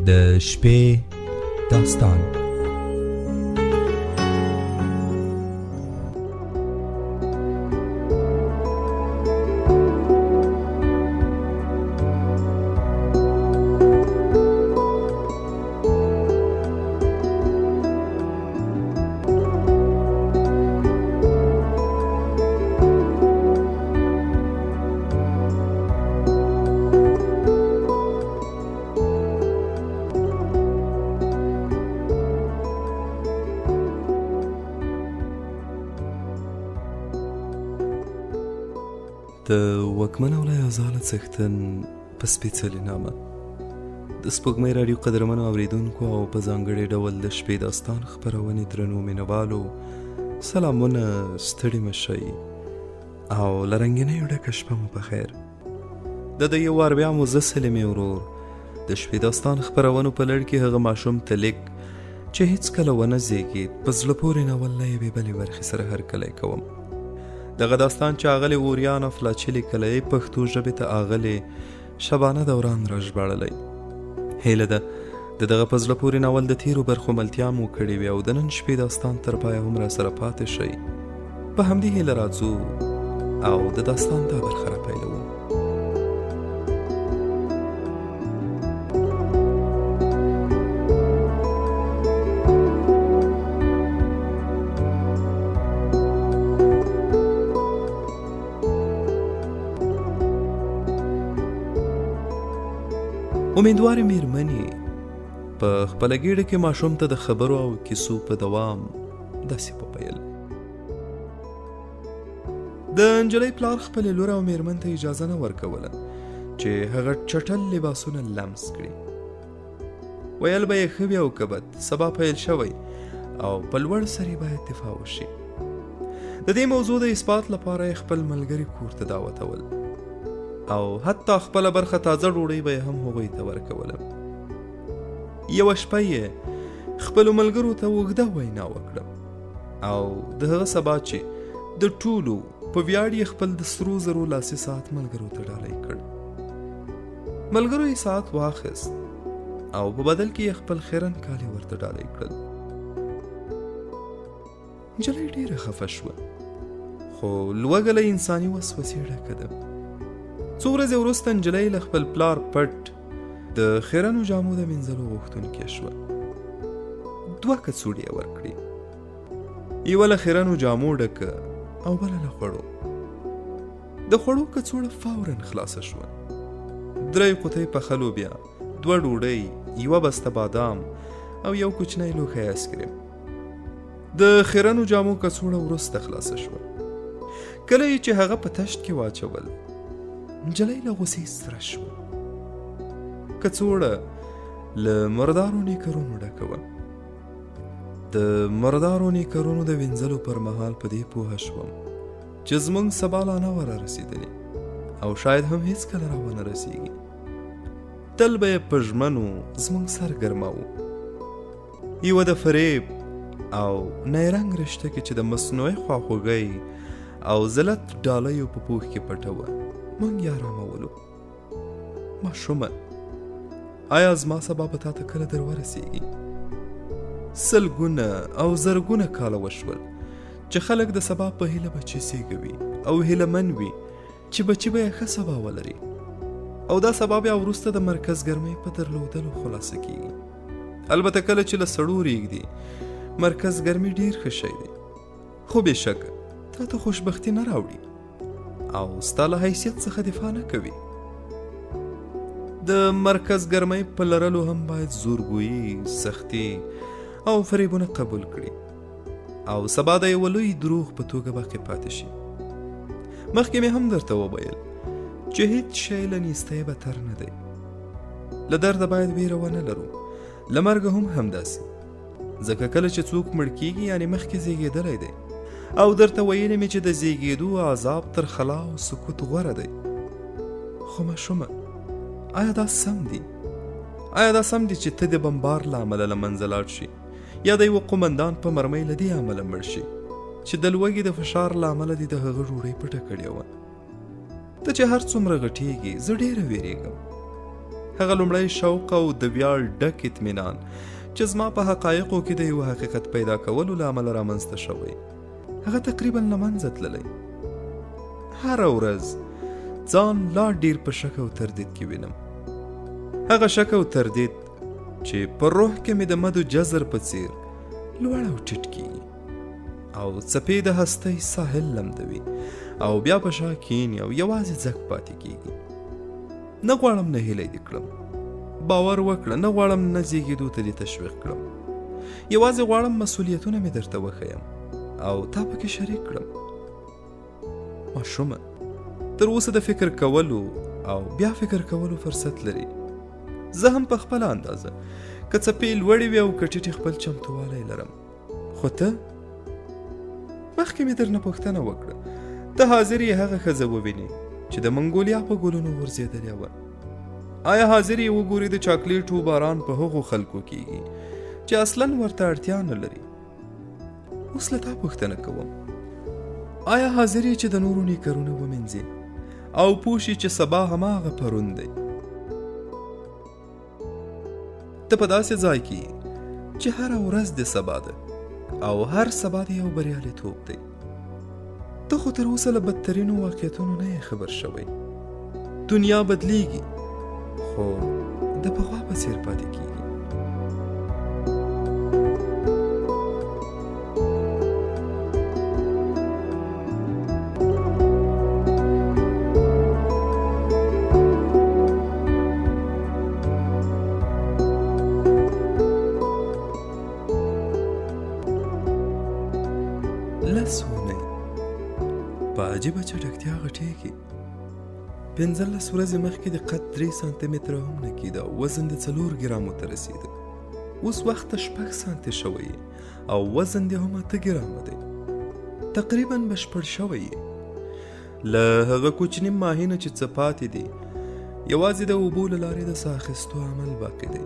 د شپې داستان. د وکمن او لای ازاله څښتن په سپېڅلې نامه د سپوږمۍ راډیو قدرمنو اورېدونکو او په ځانګړي ډول د شپې داستان خپرونې درنو مینوالو سلامونه، ستړي مه شئ او له رنګینیو ډکه شپه مو په خیر. د یو وار بیا مو زه سلیمې ورور د شپې داستان خپرونو په لړ کې هغه ماشوم ته لیک چې هیڅکله ونه زیږېد په زړه پورې ناول له یوې بلې برخې سره هرکلی کوم. دغه داستان چې آغلې اوریان افلاچي لیکلی، پښتو ژبې ته آغلې شبانه دوران راژباړلی. هیله ده د دغه په زړه پورې ناول د تیرو برخو ملتیا مو کړې وي او د نن شپې داستان تر پایه هم راسره پاتې شئ. په همدې هیله راځو او د داستان دا برخه راپیلوو. امیدوارې میرمنې په خپله ګېډه کې ماشوم ته د خبرو او کیسو په دوام داسې وویل. د نجلۍ پلار خپلې لور او میرمن ته اجازه نه ورکوله چې هغه چټل لباسونه لمس کړي. ویل به یې ښه وي او که بد، سبا پیل شوی او په لوړ سر یې باید دفاع وشي. د دې موضوع د اثبات لپاره یې خپل ملګري کور ته دعوتول او حتی خپل برخه تازه ډوډۍ به هم هغوی ته ورکوله. یوه شپه یې خپلو ملګرو ته اوږده وینا وکړه او د هغه سبا چې د ټولو په ویاړ یې خپل د سرو زرو لاسي ساعت ملګرو ته ډالۍ کړ. ملګرو یې ساعت واخیست او په بدل کې یې خپل خیرن کالي ورته ډالۍ کړل. نجلۍ ډېره خفه شوه، خو لوږه له انساني وسوسې ډکه ده. څو ورځې وروسته نجلۍ له خپل پلار پټ د خیرنو جامو د مینځلو غوښتونکې شوه. 2 کڅوړې یې ورکړې، یوه له خیرنو جامو ډکه او بله له خوړو. د خوړو کڅوړه فوراً خلاصه شوه. 3 قوطۍ پخه لوبیا، 2 ډوډۍ، 1 بسته بادام او 1 کوچنی لوښی آیسکریم. د خیرنو جامو کڅوړه وروسته خلاصه شوه. کله چې هغه په تشت کې واچول، نجلۍ له غوسې سره شوه. کڅوړه له مردارو نیکرونو ډکه وه. د مردارو نیکرونو د وینځلو پر مهال په دې پوهه شوم چې زموږ سبا لا نه وه رارسېدلې او شاید هم هېڅکله را ونه رسېږي. تل به یې په ژمنو زموږ سر ګرماوه. یوه د فریب او نیرنګ رشته کې چې د مصنوعي خواخوږۍ او ذلت ډالیو په پوښ کې پټه وه، موږ یې آرامولو. ماشومه، آیا زما سبا به تا ته کله در ورسېږي؟ 100 او 1000 کاله وشول چې خلک د سبا په هیله بچي زېږوي او هیله من وي چې بچي به یې ښه سبا ولري او دا سبا بیا وروسته د مرکز ګرمۍ په درلودلو خلاصه کېږي. البته کله چې له سړو رېږدي، مرکز ګرمي ډېر ښه شی دی، خو بېشکه تا ته خوشبختي نه راوړي او ستا له حیثیت څخه دفاع نه کوي. د مرکز ګرمۍ په لرلو هم باید زورګویي، سختي او فریبونه قبول کړي او سبا د یوه لوی دروغ په توګه باقي پاتې شي. مخکې مې هم درته وویل چې هیڅ شی له نیستۍ بتر نه دی. له درده باید ویره ونه لرو، له مرګه هم همداسې، ځکه کله چې څوک مړ کېږي یعنې مخکې زېږېدلی دی او درته ویلې مې چې د زیږېدو عذاب تر خلا او سکوت غوره دی. خو ماشومه، آیا دا سم دی؟ آیا دا سم دی چې ته د بمبار له امله له منځه لاړ شي یا د یوه قومندان په مرمۍ له دې امله مړ شي چې د لوږې د فشار له امله دې د هغه ډوډۍ پټه کړې وه؟ ته چې هر څومره غټېږي، زه ډېره وېرېږم. هغه لومړی شوق او د ویاړ ډک اطمینان چې زما په حقایقو کې د یو حقیقت پیدا کولو له امله رامنځته شوی هغه تقریبا له منځه تللی. هره ورځ ځان لا ډیر په شک او تردید کې وینم. هغه شک او تردید چې په روح کې مې د مدو جزر په څیر لوړ او ټیټ کیږي او څپې د هستۍ ساحل لمدوي او بیا په شا کیني او یوازې ځک پاتې کیږي. نه غواړم نه هیلې دې کړم، باور وکړه، نه غواړم نه زیږېدو ته دې تشویق کړم. یوازې غواړم مسؤلیتونه مې درته وښیم او تا پکې شریک کړم. ماشومه تر اوسه د فکر کولو او بیا فکر کولو فرصت لري. زه هم په خپل اندازه که څپې لوړې وي او که ټیټې خپل چمتووالی لرم. خو ته مخکې مې درنه پوښتنه وکړه، ته حاضر یې هغه ښځه ووینې چې د منګولیا په ګلونو غورځېدلې وه؟ آیا حاضر یې وګورې د چاکلیټو باران په هغو خلکو کیږي چې اصلاً ورته اړتیا نه لري؟ اوس له تا پوښتنه کوم، آیا حاضر یې چې د نورو نیکرونه ومینځې او پوه شې چې سبا هماغه پرون دی؟ ته په داسې ځای کې چې هره ورځ د سبا ده او هر سبا د یو بریالیتوب دی. ته خو تر اوسه له بدترینو واقعیتونو نه یې خبر شوی. دنیا بدلیږي خو د پخوا په څیر پاتې کیږي. لسونه په عجیبه چټکتیا غټېږي. 15 ورځې مخکې د قد 3 سانتي متره هم نه کېده او وزن د 4 ګرامو ته رسېده. اوس وخت 6 سانتي شوی او وزن د هم 8 ګرامه دی. تقریبا بشپړ شوی. له هغه کوچني ماهي نه چې څه پاتې دي یوازې د اوبو له لارې د ساه اخیستو عمل باقي دی.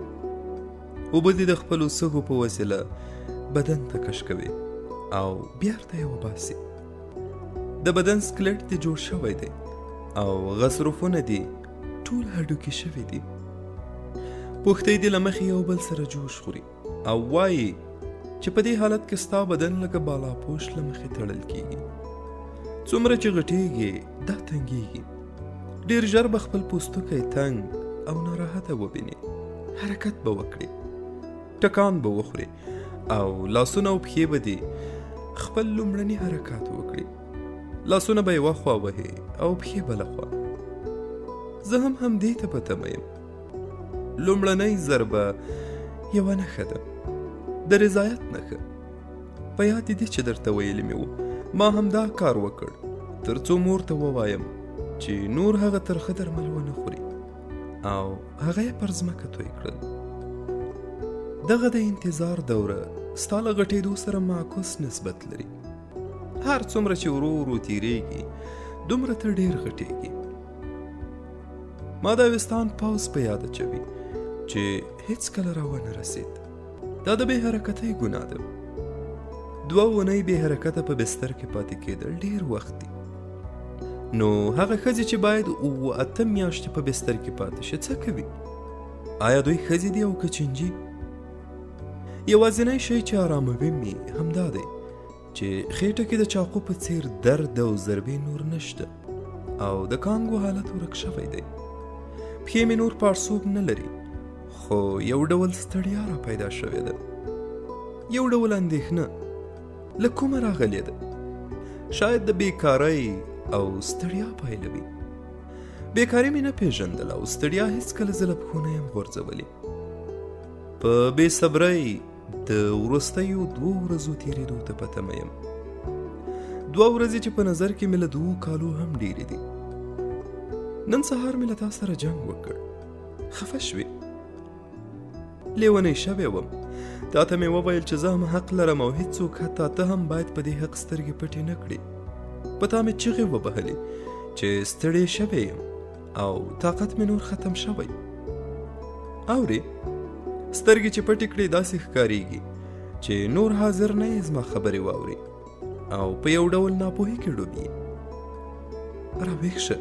اوبه دې د خپلو سږو په وسیله بدن ته کش کوي او بیرته یې وباسي. د بدن سکلټ دې جوړ شوی دی او غصرفونه دې ټول هډوکي شوي دي. پوښتۍ دې له مخې یو بل سره جوش خوري او وایي چې په دې حالت کې ستا بدن لکه بالاپوش له مخې تړل کیږي. څومره چې غټېږي دا تنګېږي. ډېر ژر به خپل پوستکی تنګ او ناراحته وبینې. حرکت به وکړي، ټکان به وخوري او لاسونه او پښې به دې خپل لومړني حرکات وکړي. لاسونه به یوه خوا وهي او پښې بله خوا. زه هم همدې ته په تمه یم. لومړنۍ ضربه یوه نښه ده، د رضایت نښه. په یاد دې چې درته ویلي مې وو ما همدا کار وکړ تر څو مور ته ووایم چې نور هغه ترخه درمل ونه خوري او هغه یې پر ځمکه توی کړل. دغه د انتظار دوره ستا له غټېدو سره معکوس نسبت لري. هر څومره چې ورو ورو تیریږي دومره ته ډېر غټېږي. ما د ویستان پاوز په یاد اچوي چې هیڅ کله راونه رسید. دا د بې حرکتۍ ګناه ده. 2 اونۍ بې حرکته په بستر کې پاتې کېدل ډېر وخت دی. نو هغه ښځې چې باید 8 میاشتې په بستر کې پاتې شي څه کوي؟ آیا دوی ښځې دي او که چینجي؟ یوازینی شی چې آراموي مې همدا دی چې خېټه کې د چاقو په څیر درد او ضربې نور نشته او د کانګو حالت ورک شوی دی. پښې مې نور پاړسوب نه لري خو یو ډول ستړیا را پیدا شوې ده. یو ډول اندېښنه له کومه راغلې ده؟ شاید د بیکارۍ او ستړیا پایله وي. بیکاري مې نه پیژندله او ستړیا هیڅکله زه له پښو نه یم غورځولې. په بې صبرۍ د وروستیو 2 ورځو تېرېدو ته په تمه یم. 2 ورځې چې په نظر کې مې له 2 کالو هم ډېرې دي. نن سهار مې له تا سره جنګ وکړ. خفه شوې. لیونی شوی وم. تا ته مې وویل چې زه هم حق لرم او هیڅوک حتی ته هم باید په دې حق سترګې پټې نه کړې. په تا مې چغې وبهلې چې ستړی شوی یم او طاقت مې نور ختم شوی. اورې سترګې چې پټې کړې داسې ښکارېږي چې نور حاضر نه یې زما خبرې واورې او په یو ډول ناپوهۍ کې ډوب یې. راویښ شه.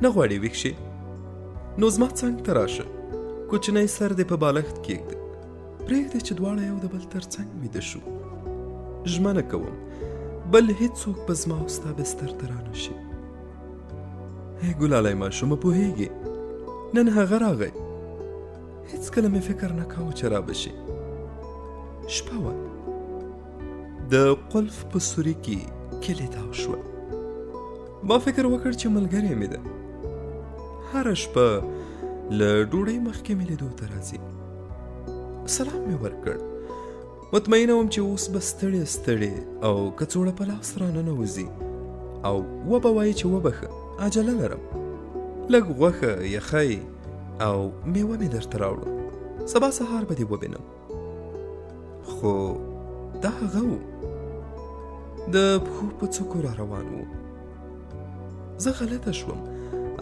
نه غواړې ویښ شې؟ نو زما څنګ ته راشه، کوچنی سر دې په بالښت کېږده، پرېږدې چې دواړه یو د بل تر څنګ ویده شو. ژمنه کوم بل هیڅوک به زما او ستا بستر ته رانه شي. هی ګلالی ماشومه پوهېږې نن هغه راغی، هېڅکله مې فکر نه کاوه چې را به شي. شپه وه، د قلف په سوري کې کلي تاو شوه. ما فکر وکړ چې ملګری مې ده، هره شپه له ډوډۍ مخکې مې لیدو ته راځي. سلام مې ورکړ، مطمئنه وم چې اوس به ستړې ستړې او کڅوړه په لاس راننوځي او وبه وایي چې وبخه عجله لرم، لږ غوښه یخی او میوه مې درته راوړم، سبا سهار به دې وبینم. خو دا هغه و، د پښو په څوکو را روان و. زه غلطه شوم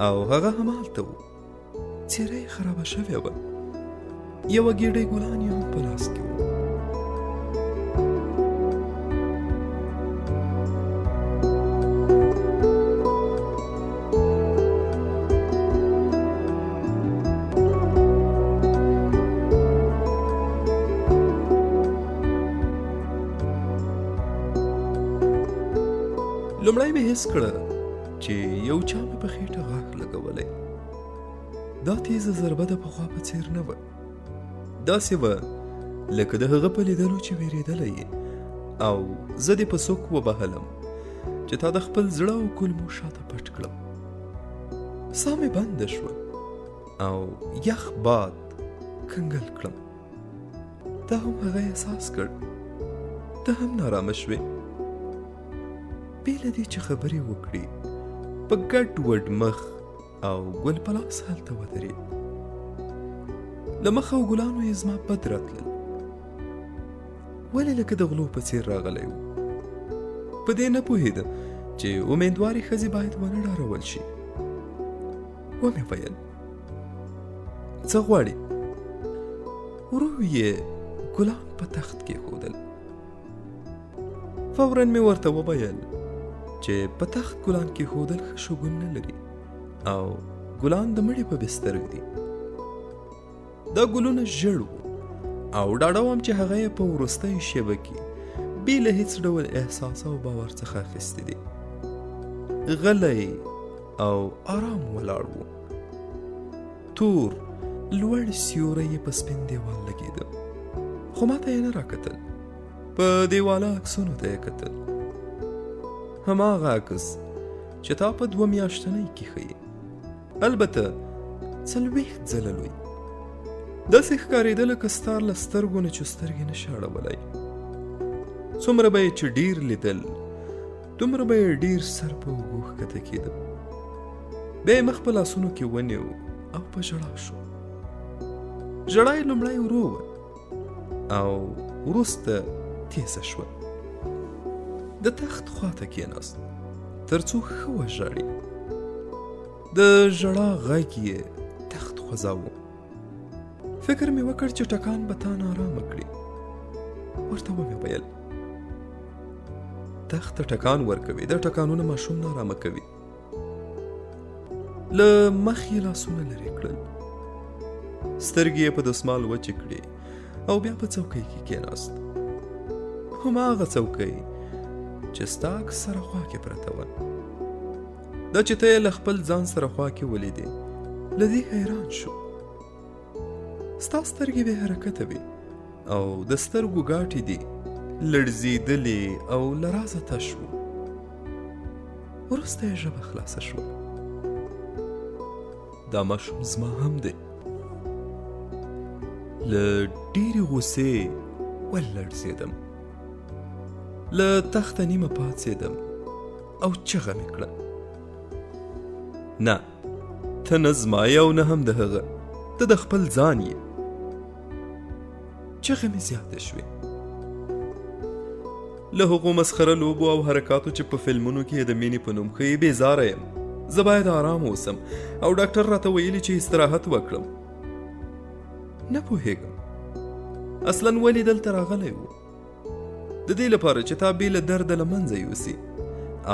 او هغه همالته و، څېره یې خرابه شوې وه، یوه ګېډۍ ګلان یې هم په لاس کې و. لومړی مې حس کړه چې یو چا مې په خېټه غاښ لګولی. دا تیزه ضربه د پخوا په څېر نه وه، داسې وه لکه د هغه په لیدلو چې وېرېدلی یې او زه دې په سوک وبهلم چې تا د خپل زړه او کولمو شاته پټ کړم. ساه مې بنده شوه او یخ باد کنګل کړم. ته هم هغه احساس کړ، ته هم نارامه شوې. بې له دې چې خبرې وکړي، په ګډ وډ مخ او ګل په لاس هلته ودرېد. له مخ او ګلانو یې زما بد راتلل، ولې لکه د غلو په څېر راغلی و. په دې نه پوهېده چې امیندوارې ښځې باید ونه ډارول شي. ومې ویل څه غواړې؟ ورو یې ګلان په تخت کېښودل. فوراً مې ورته وویل چې په تخت ګلان کېښودل ښه شګون نه لري او ګلان د مړي په بستر دي. دا ګلونه ژړ وو او ډاډه وم چې هغه یې په وروستۍ شېبه کې بې له هېڅ ډول احساس او باور څخه اخیستي دي. غلی او آرام ولاړ و. تور لوړ سیوری یې په سپین دیوال لګېده، خو ما ته یې نه راکتل. په دیواله عکسونو ته یې کتل، هماغه عکس چې تا په 2 میاشتنۍ کې ښیې، البته 40 ځله لوی. داسې ښکارېده لکه ستا له سترګو نه چې سترګې نه شي اړولی. څومره به یې چې ډېر لیدل، دومره به یې ډېر سر په اوږو ښکته کېده. بیا یې مخ په لاسونو کې ونیو او په ژړا شو. ژړا یې لومړی ورو وه او وروسته تیزه شوه. د تخت خواته کېناست تر څو ښه وژاړي. د ژړا غږ یې تخت خوځاوه. فکر مې وکړ چې ټکان به تا نارامه کړي. ورته ومې ویل تخت ته ټکان ورکوي، دا ټکانونه ماشوم نارامه کوي. له مخ یې لاسونه لرې کړل، سترګې یې په دسمال وچې کړې او بیا په څوکۍ کې کېناست. هماغه څوکۍ چې ستا عکس سره خوا کې پرته وه. دا چې ته یې له خپل ځان سره خوا کې ولیدې، له دې حیران شو. ستا سترګې بې حرکته وي او د سترګو ګاټې دي لړزېدلې او له رازه تش وو. وروسته یې ژبه خلاصه شوه. دا ماشوم زما هم دی. له ډېرې غوسې ولړزېدم، له تخته نیمه پاڅېدم او چغه مې کړه، نه ته نه زما یې او نه هم د هغه، ته د خپل ځان یې. چغې مې زیاتې شوې. له هغو مسخره لوبو او حرکاتو چې په فلمونو کې د مینې په نوم ښیي بېزاره یم. زه باید آرام اوسم او ډاکټر راته ویلي چې استراحت وکړم. نه پوهېږم اصلاً ولې دلته راغلی و. د دې لپاره چې تا بې له درده له منځه یوسي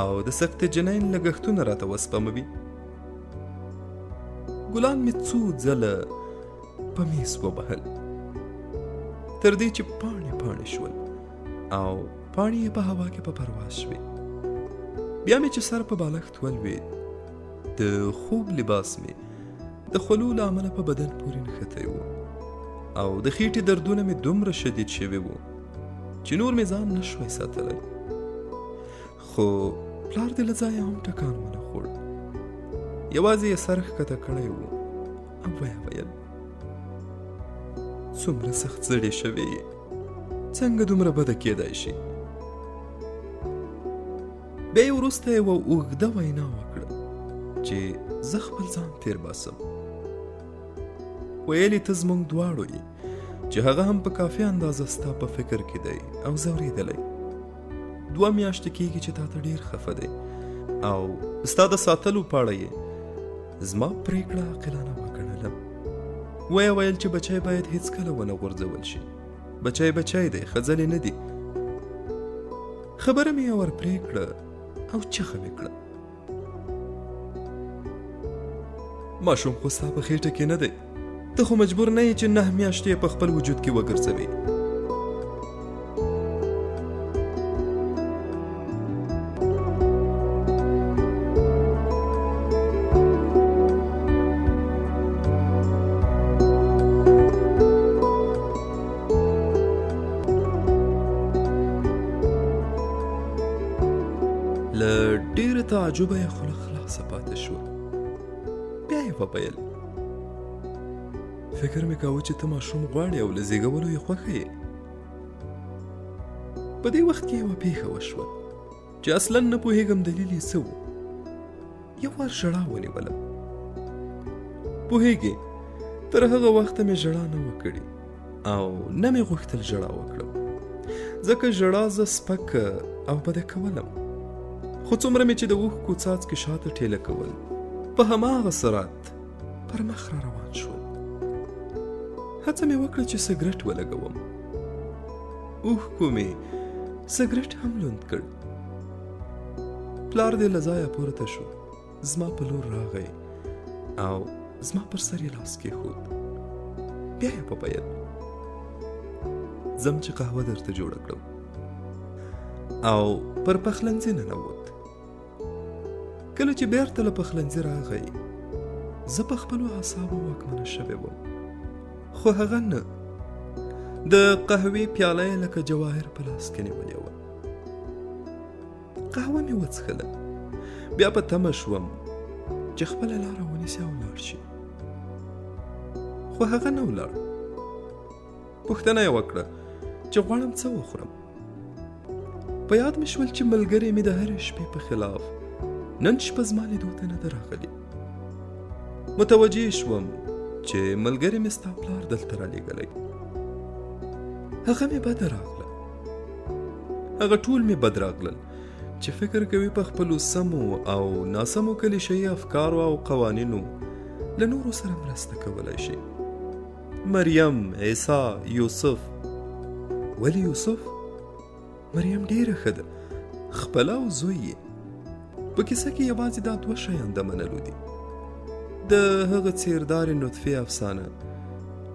او د سخت جنین لګښتونه راته وسپموي. ګلان مې څو ځله په میز وبهل، تر دې چې پاڼې پاڼې شول او پاڼې یې په هوا کې په پرواز شوې. بیا مې چې سر په بالښت ولوېد، د خوب لباس مې د خولو له امله په بدن پورې نښتی و او د خېټې دردونه مې دومره شدید شوي وو چې نور مې ځان نشوی ساتلی. خو پلار دې له ځایه هم ټکان ونه خوړ، یوازې یې سر ښکته کړی و او ویې ویل: څومره سخت زړې شوې یې، څنګه دومره بده کېدای شي؟ بیا یې وروسته یوه اوږده وینا وکړه چې زه خپل ځان تیر باسم. ویلې ته زموږ دواړو یې چې هغه هم په کافي اندازه ستا په فکر کې دی او ځورېدلی. 2 میاشتې کېږي چې تا ته ډېر خفه دی او ستا د ساتلو په اړه یې زما پرېکړه عاقلانه وګڼله. ویې ویل چې بچی باید هېڅکله ونه غورځول شي. بچی دی، ښځلې نه دي. خبره مې ور پرې کړه او چیغه مې کړه: ماشوم خو ستا په خېټه کې نه دی، ته خو مجبور نه یې چې 9 میاشتې په خپل وجود کې وګرځوې. له ډېره تعجبه یې خوله خلاصه پاتې شوه. بیا یې وویل: فکر مې کاوه چې ته ماشوم غواړې او له زیږولو یې خوښه یې. په دې وخت کې یوه پېښه وشوه چې اصلاً نه پوهېږم دلیل یې څه و. یو وار ژړا ونیولم. پوهېږې، تر هغه وخته مې ژړا نه وه کړې او نه مې غوښتل ژړا وکړم، ځکه ژړا زه سپکه او بده کولم. خو څومره مې چې د اوښکو څاڅکي شاته ټېله کول، په هماغه سرعت پر مخ را روان شول. هڅه مې وکړه چې سګرټ ولګوم. اوښکو مې سګرټ هم لوند کړ. پلار دې له ځایه پورته شو، زما په لور راغی او زما پر سر یې لاس کېښود. بیا یې وویل: ځم چې قهوه درته جوړه کړم. او پر پخلنځي ننوت. کله چې بیرته له پخلنځي راغی، زه په خپلو اعصابو واکمنه شوې وم. خو هغه نه. د قهوې پیاله یې لکه جواهر په لاس کې نیولې وه. قهوه مې وڅښله. بیا په تمه شوم چې خپله لاره ونیسي او ولاړ شي. خو هغه نه ولاړ. پوښتنه یې وکړه چې غواړم څه وخورم. په یاد مې شول چې ملګری مې د هرې شپې په خلاف نن شپه زما لیدو ته نه ده راغلی. متوجه شوم چې ملګری مې ستا پلار دلته رالیږلی. هغه مې بده راغله. هغه ټول مې بد راغلل چې فکر کوي په خپلو سمو او ناسمو کلیشه‌يي افکارو او قوانینو له نورو سره مرسته کولی شي. مریم، عیسی، یوسف. ولی یوسف؟ مریم ډېره ښه ده، خپله او زوی یې. په کیسه کې یوازې دا 2 شیان د منلو دي: د هغه څیردارې نطفې افسانه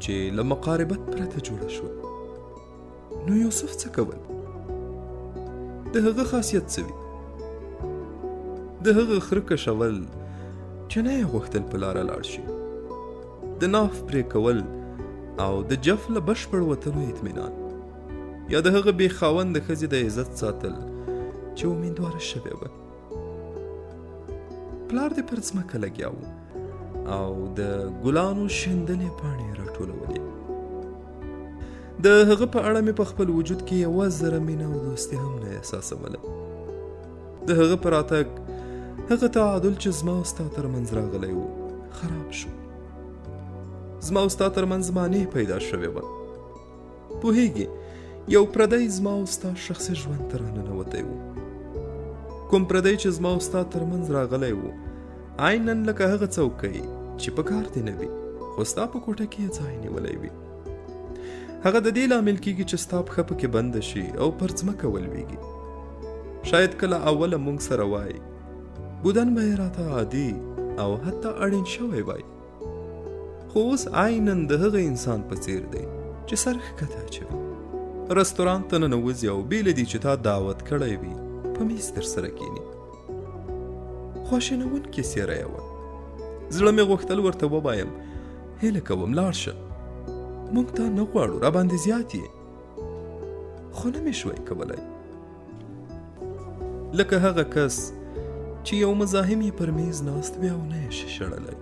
چې له مقاربت پرته جوړه شوه. نو یوسف څه کول؟ د هغه خاصیت څه وي؟ د هغه خره کشول چې نه یې غوښتل په لاره لاړ شي، د ناف پرې کول او د جف له بشپړ وتلو اطمینان، یا د هغه بې خاوند ښځې د عزت ساتل چې امیندواره شوې وه. پلار دې پر ځمکه لګیا و او د ګلانو شیندلې پاڼې راټولولې. د هغه په اړه مې په خپل وجود کې 1000 مینه او دوستي هم نه احساسوله. د هغه په راتګ هغه تعادل چې زما او ستا ترمنځ راغلی و خراب شو. زما او ستا ترمنځ مانع پیدا شوې وه. پوهېږې، یو پردی زما او ستا شخصي ژوند ته راننوتی و. کوم پردی چې زما او ستا ترمنځ راغلی و عیناً لکه هغه څوکۍ چې په کار دې نه وي خو ستا په کوټه کې یې ځای نیولی وي. هغه د دې لامل کېږي چې ستا پښه پکې بنده شي او پر ځمکه ولویږي. شاید کله اوله مونږ سره وای، بودن به یې راته عادي او حتی اړین شوی وای. خو اوس عیناً د هغه انسان په څیر دی چې سر ښکته اچوي، رستورانت ته ننوځي او بې له دې چې تا دعوت کړی وي په میز درسره کښېني. خواشینونکې څېره یې وه. زړه مې غوښتل ورته ووایم هیله کوم لاړ شه، موږ تا نه غواړو، راباندې زیات یې. خو نه مې شوی کولی، لکه هغه کس چې یو مزاحم یې پر میز ناست وي او نه یې شي شړلی.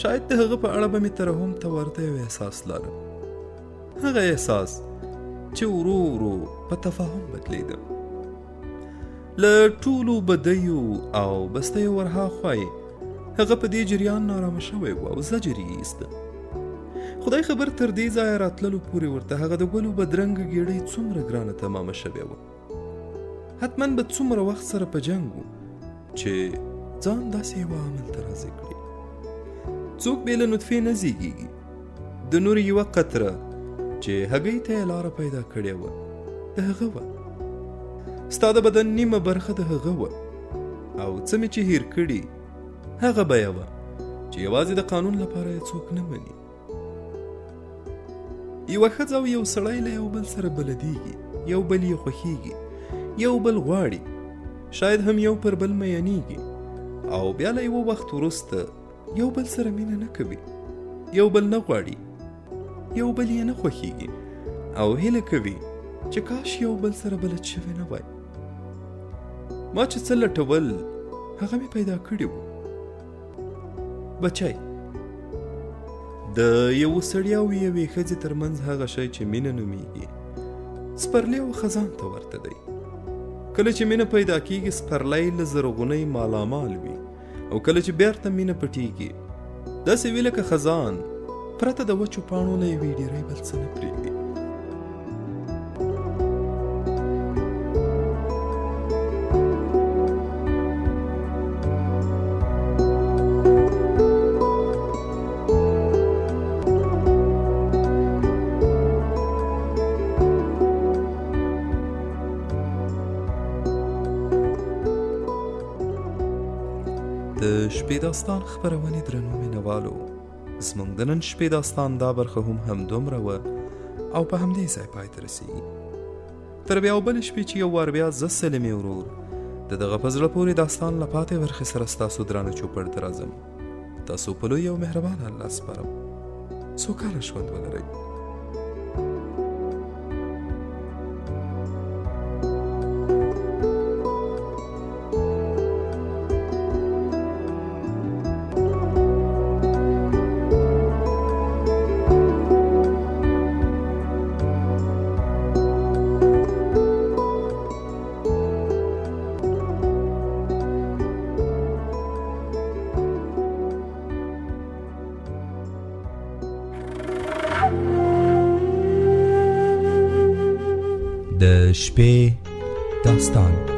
شاید د هغه په اړه به مې ترحم ته ورته یو احساس لرم، هغه احساس چې ورو ورو په تفاهم بدلیده. له ټولو بدیو او بستیو ورهاخوا یې هغه په دې جریان نارامه شوی و او زجر یې ایسته. خدای خبر تر دې ځایه راتللو پورې ورته هغه د ګلو بدرنګه ګېډۍ څومره ګرانه تمامه شوې وه. حتما به څومره وخت سره په جنګ و چې ځان داسې یوه عمل ته راضي کړي. څوک بې له نطفې نه زیږېږي، د نور یوه قطره چې هګۍ ته یې لاره پیدا کړې وه د هغه وه. ستا د بدن نیمه برخه د هغه وه او څه مې چې هیر کړي هغه بیه وه چې یوازې د قانون لپاره یې څوک نه مني. یوه ښځه او یو سړی له یو بل سره بلدیږي، یو بل یې خوښیږي، یو بل غواړي، شاید هم یو پر بل میینیږي او بیا له یوه وخت وروسته یو بل سره مینه نه کوي، یو بل نه غواړي، یو بل یې نه خوښیږي او هیله کوي چې کاش یو بل سره بلد شوی نه وای. ما چې څه لټول هغه مې پیدا کړي وو. بچی، د یو سړي او یوې ښځې ترمنځ هغه شی چې مینه نومیږي سپرلی او خزان ته ورته دی. کله چې مینه پیدا کیږي سپرلی له زرغونۍ مالامال وي او کله چې بیرته مینه پټیږي داسې وي لکه خزان پرته د وچو پاڼو له یوې ډیرۍ بل څه نه پرېږدي. د شپې داستان خپرونې درنو مینوالو، زموږ د نن شپې داستان دا برخه هم همدومره وه او په همدې ځای پای ته رسېږي. تر بیا او بلې شپې چې یو وار بیا زه سلمې ورور د دغه په زړه پورې داستان له پاتې برخې سره ستاسو درانه چوپړ ته راځم. تاسو په لوی او مهربان الله سپارم. سوکاله ژوند ولرئ. د شپې داستان.